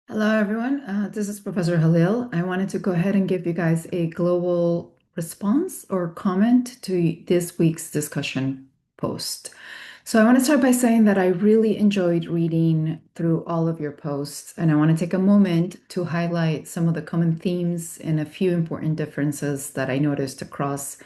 Hello, everyone. This is Professor Halil. I wanted to go ahead and give you guys a global response or comment to this week's discussion post. So, I want to start by saying that I really enjoyed reading through all of your posts, and I want to take a moment to highlight some of the common themes and a few important differences that I noticed across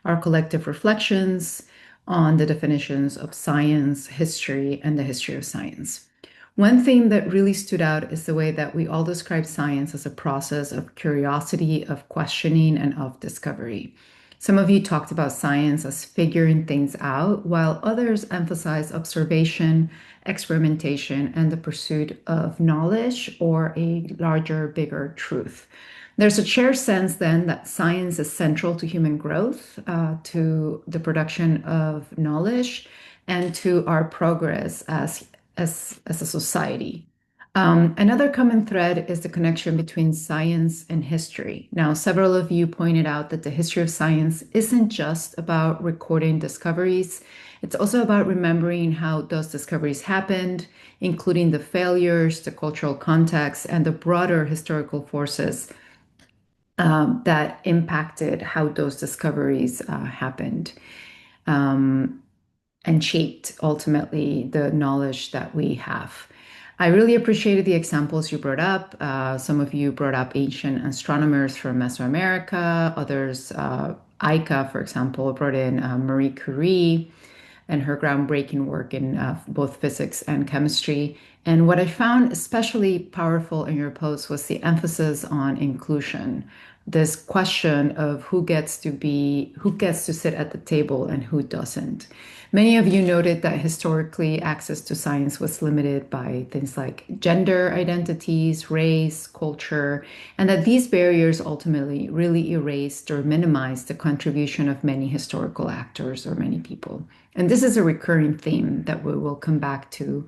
our collective reflections on the definitions of science, history, and the history of science. One thing that really stood out is the way that we all describe science as a process of curiosity, of questioning, and of discovery. Some of you talked about science as figuring things out, while others emphasize observation, experimentation, and the pursuit of knowledge or a larger, bigger truth. There's a shared sense then that science is central to human growth, to the production of knowledge, and to our progress as a society. Another common thread is the connection between science and history. Now, several of you pointed out that the history of science isn't just about recording discoveries, it's also about remembering how those discoveries happened, including the failures, the cultural context, and the broader historical forces that impacted how those discoveries happened. And shaped ultimately the knowledge that we have. I really appreciated the examples you brought up. Some of you brought up ancient astronomers from Mesoamerica, others, Aika, for example, brought in Marie Curie and her groundbreaking work in both physics and chemistry. And what I found especially powerful in your post was the emphasis on inclusion. This question of who gets to sit at the table and who doesn't. Many of you noted that historically access to science was limited by things like gender identities, race, culture, and that these barriers ultimately really erased or minimized the contribution of many historical actors or many people. And this is a recurring theme that we will come back to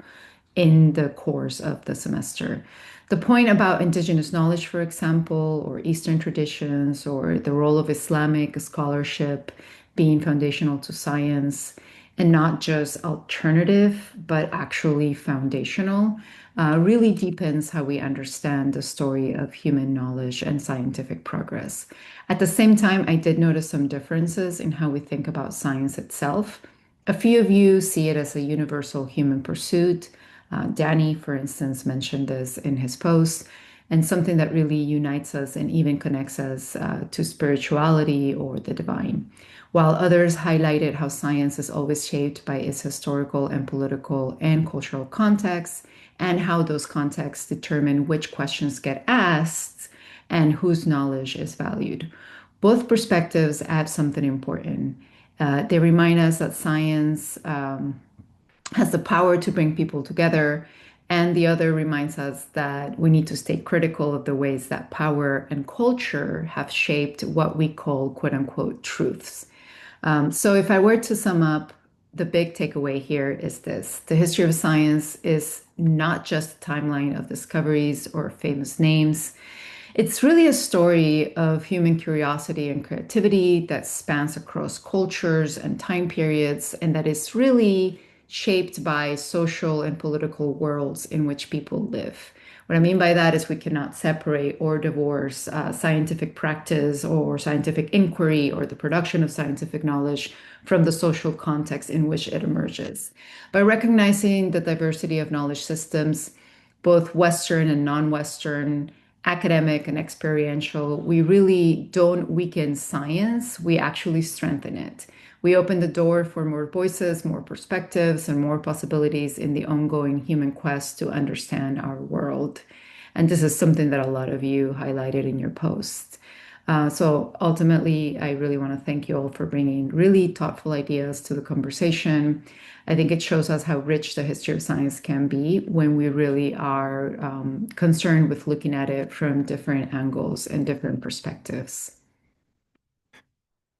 in the course of the semester. The point about indigenous knowledge, for example, or Eastern traditions, or the role of Islamic scholarship being foundational to science, and not just alternative, but actually foundational, really deepens how we understand the story of human knowledge and scientific progress. At the same time, I did notice some differences in how we think about science itself. A few of you see it as a universal human pursuit. Danny, for instance, mentioned this in his post, and something that really unites us and even connects us to spirituality or the divine. While others highlighted how science is always shaped by its historical and political and cultural contexts, and how those contexts determine which questions get asked and whose knowledge is valued. Both perspectives add something important. They remind us that science has the power to bring people together. And the other reminds us that we need to stay critical of the ways that power and culture have shaped what we call quote unquote truths. So, if I were to sum up, the big takeaway here is this: the history of science is not just a timeline of discoveries or famous names. It's really a story of human curiosity and creativity that spans across cultures and time periods, and that is really shaped by social and political worlds in which people live. What I mean by that is we cannot separate or divorce scientific practice or scientific inquiry or the production of scientific knowledge from the social context in which it emerges. By recognizing the diversity of knowledge systems, both Western and non-Western, academic and experiential, we really don't weaken science, we actually strengthen it. We open the door for more voices, more perspectives, and more possibilities in the ongoing human quest to understand our world. And this is something that a lot of you highlighted in your posts. So ultimately, I really want to thank you all for bringing really thoughtful ideas to the conversation. I think it shows us how rich the history of science can be when we really are concerned with looking at it from different angles and different perspectives.